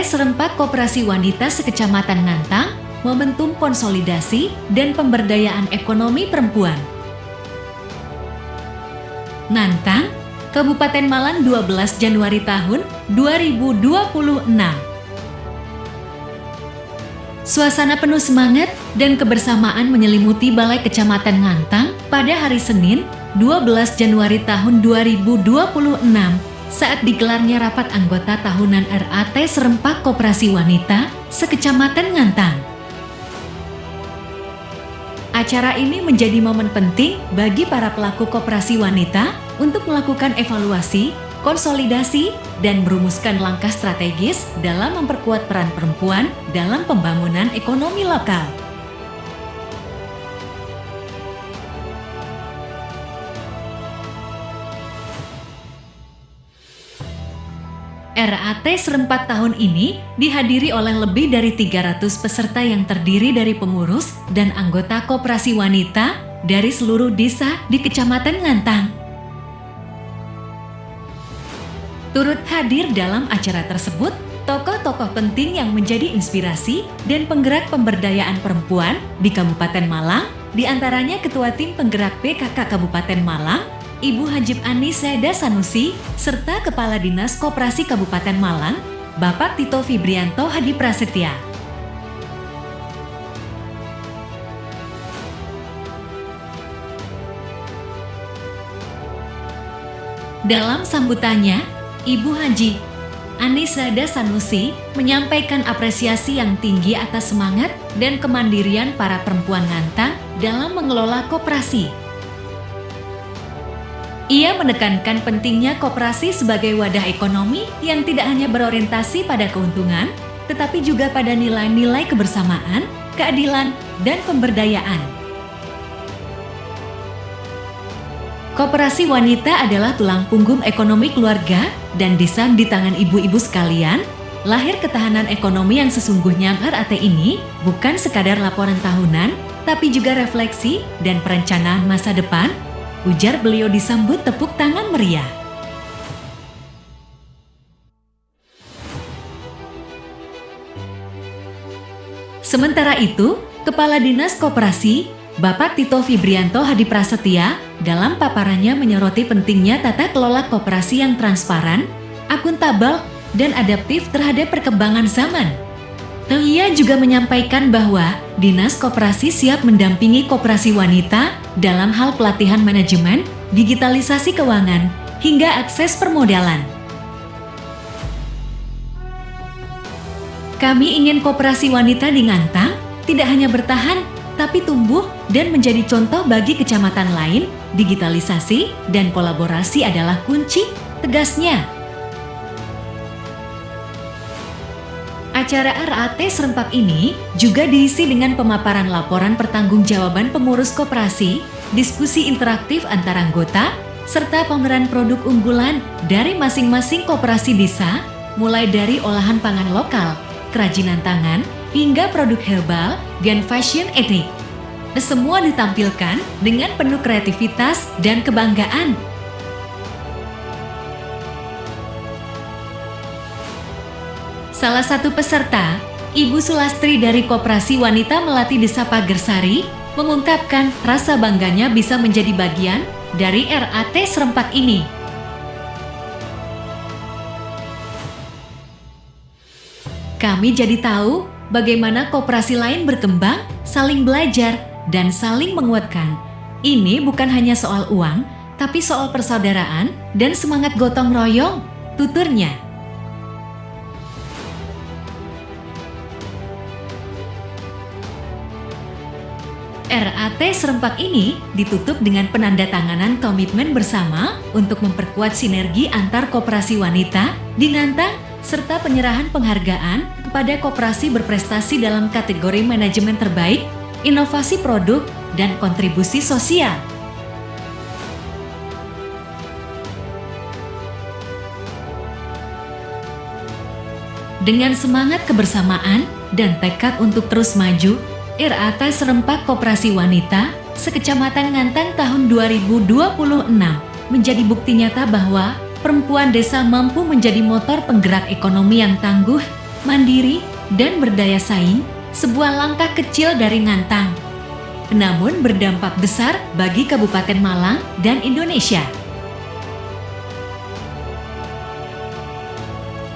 Serempak Koperasi Wanita Sekecamatan Ngantang, momentum konsolidasi dan pemberdayaan ekonomi perempuan. Ngantang, Kabupaten Malang 12 Januari tahun 2026. Suasana penuh semangat dan kebersamaan menyelimuti Balai Kecamatan Ngantang pada hari Senin, 12 Januari tahun 2026 saat digelarnya rapat anggota tahunan RAT Serempak Koperasi Wanita Sekecamatan Ngantang. Acara ini menjadi momen penting bagi para pelaku koperasi wanita untuk melakukan evaluasi, konsolidasi, dan merumuskan langkah strategis dalam memperkuat peran perempuan dalam pembangunan ekonomi lokal. RAT Serempak tahun ini dihadiri oleh lebih dari 300 peserta yang terdiri dari pengurus dan anggota koperasi wanita dari seluruh desa di Kecamatan Ngantang. Turut hadir dalam acara tersebut tokoh-tokoh penting yang menjadi inspirasi dan penggerak pemberdayaan perempuan di Kabupaten Malang, diantaranya Ketua Tim Penggerak PKK Kabupaten Malang, Ibu Hajib Ani Seda Sanusi, serta Kepala Dinas Koperasi Kabupaten Malang, Bapak Tito Fibrianto Hadi Prasetya. Dalam sambutannya, Ibu Haji Ani Seda Sanusi menyampaikan apresiasi yang tinggi atas semangat dan kemandirian para perempuan Ngantang dalam mengelola koperasi. Ia menekankan pentingnya koperasi sebagai wadah ekonomi yang tidak hanya berorientasi pada keuntungan, tetapi juga pada nilai-nilai kebersamaan, keadilan, dan pemberdayaan. Koperasi wanita adalah tulang punggung ekonomi keluarga dan desain di tangan ibu-ibu sekalian. Lahir ketahanan ekonomi yang sesungguhnya RAT ini bukan sekadar laporan tahunan, tapi juga refleksi dan perencanaan masa depan, ujar beliau disambut tepuk tangan meriah. Sementara itu, Kepala Dinas Koperasi, Bapak Tito Fibrianto Hadi Prasetya, dalam paparannya menyoroti pentingnya tata kelola koperasi yang transparan, akuntabel, dan adaptif terhadap perkembangan zaman. Ia juga menyampaikan bahwa Dinas Koperasi siap mendampingi koperasi wanita dalam hal pelatihan manajemen, digitalisasi keuangan, hingga akses permodalan. Kami ingin koperasi wanita di Ngantang tidak hanya bertahan, tapi tumbuh dan menjadi contoh bagi kecamatan lain. Digitalisasi dan kolaborasi adalah kunci, tegasnya. Acara RAT Serempak ini juga diisi dengan pemaparan laporan pertanggungjawaban pengurus koperasi, diskusi interaktif antar anggota, serta pameran produk unggulan dari masing-masing koperasi desa, mulai dari olahan pangan lokal, kerajinan tangan, hingga produk herbal dan fashion etnik. Semua ditampilkan dengan penuh kreativitas dan kebanggaan. Salah satu peserta, Ibu Sulastri dari Koperasi Wanita Melati Desa Pagersari, mengungkapkan rasa bangganya bisa menjadi bagian dari RAT Serempak ini. Kami jadi tahu bagaimana koperasi lain berkembang, saling belajar, dan saling menguatkan. Ini bukan hanya soal uang, tapi soal persaudaraan dan semangat gotong royong, tuturnya. RAT Serempak ini ditutup dengan penandatanganan komitmen bersama untuk memperkuat sinergi antar koperasi wanita di Ngantang, serta penyerahan penghargaan kepada koperasi berprestasi dalam kategori manajemen terbaik, inovasi produk, dan kontribusi sosial. Dengan semangat kebersamaan dan tekad untuk terus maju, RAT Serempak Koperasi Wanita Sekecamatan Ngantang tahun 2026 menjadi bukti nyata bahwa perempuan desa mampu menjadi motor penggerak ekonomi yang tangguh, mandiri, dan berdaya saing, sebuah langkah kecil dari Ngantang. Namun berdampak besar bagi Kabupaten Malang dan Indonesia.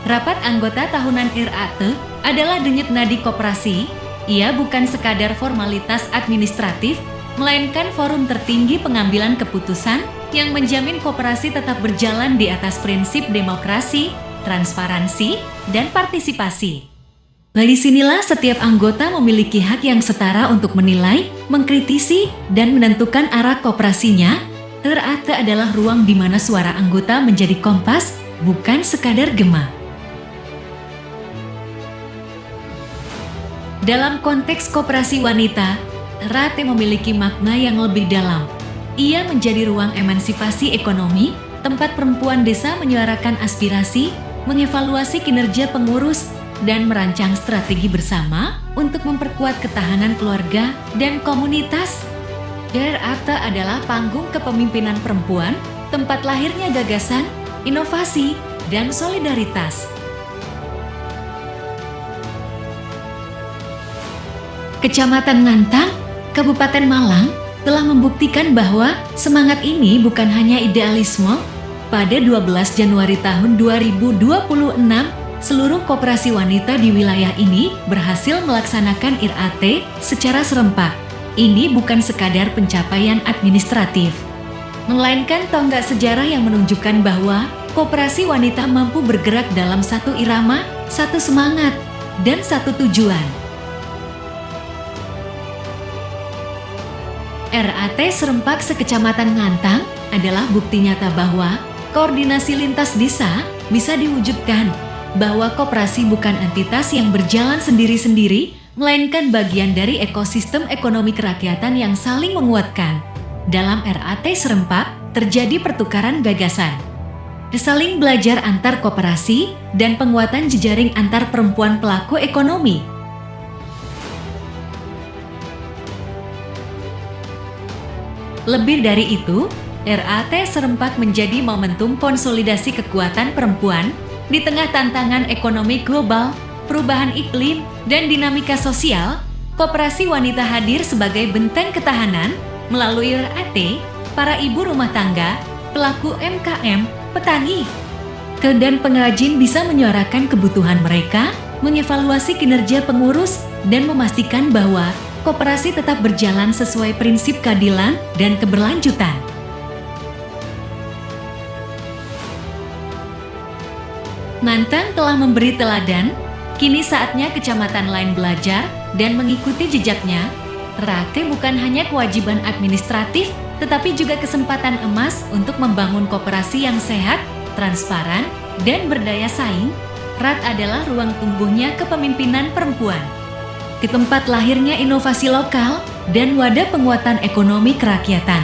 Rapat anggota tahunan RAT adalah denyut nadi koperasi. Ia bukan sekadar formalitas administratif, melainkan forum tertinggi pengambilan keputusan yang menjamin koperasi tetap berjalan di atas prinsip demokrasi, transparansi, dan partisipasi. Dari sinilah setiap anggota memiliki hak yang setara untuk menilai, mengkritisi, dan menentukan arah koperasinya. RAT adalah ruang di mana suara anggota menjadi kompas, bukan sekadar gema. Dalam konteks koperasi wanita, RAT memiliki makna yang lebih dalam. Ia menjadi ruang emansipasi ekonomi, tempat perempuan desa menyuarakan aspirasi, mengevaluasi kinerja pengurus, dan merancang strategi bersama untuk memperkuat ketahanan keluarga dan komunitas. RAT adalah panggung kepemimpinan perempuan, tempat lahirnya gagasan, inovasi, dan solidaritas. Kecamatan Ngantang, Kabupaten Malang, telah membuktikan bahwa semangat ini bukan hanya idealisme. Pada 12 Januari tahun 2026, seluruh koperasi wanita di wilayah ini berhasil melaksanakan RAT secara serempak. Ini bukan sekadar pencapaian administratif, melainkan tonggak sejarah yang menunjukkan bahwa koperasi wanita mampu bergerak dalam satu irama, satu semangat, dan satu tujuan. RAT serempak sekecamatan Ngantang adalah bukti nyata bahwa koordinasi lintas desa bisa diwujudkan, bahwa koperasi bukan entitas yang berjalan sendiri-sendiri, melainkan bagian dari ekosistem ekonomi kerakyatan yang saling menguatkan. Dalam RAT serempak, terjadi pertukaran gagasan, saling belajar antar koperasi, dan penguatan jejaring antar perempuan pelaku ekonomi. Lebih dari itu, RAT serempak menjadi momentum konsolidasi kekuatan perempuan di tengah tantangan ekonomi global, perubahan iklim, dan dinamika sosial. Koperasi wanita hadir sebagai benteng ketahanan melalui RAT, para ibu rumah tangga, pelaku UMKM, petani, dan pengrajin bisa menyuarakan kebutuhan mereka, mengevaluasi kinerja pengurus, dan memastikan bahwa koperasi tetap berjalan sesuai prinsip keadilan dan keberlanjutan. Ngantang telah memberi teladan, kini saatnya kecamatan lain belajar dan mengikuti jejaknya. RAT bukan hanya kewajiban administratif, tetapi juga kesempatan emas untuk membangun koperasi yang sehat, transparan, dan berdaya saing. RAT adalah ruang tumbuhnya kepemimpinan perempuan, ke tempat lahirnya inovasi lokal, dan wadah penguatan ekonomi kerakyatan.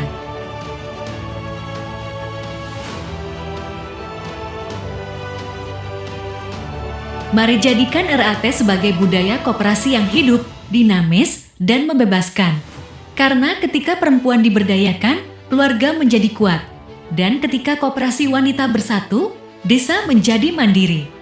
Mari jadikan RAT sebagai budaya koperasi yang hidup, dinamis, dan membebaskan. Karena ketika perempuan diberdayakan, keluarga menjadi kuat. Dan ketika koperasi wanita bersatu, desa menjadi mandiri.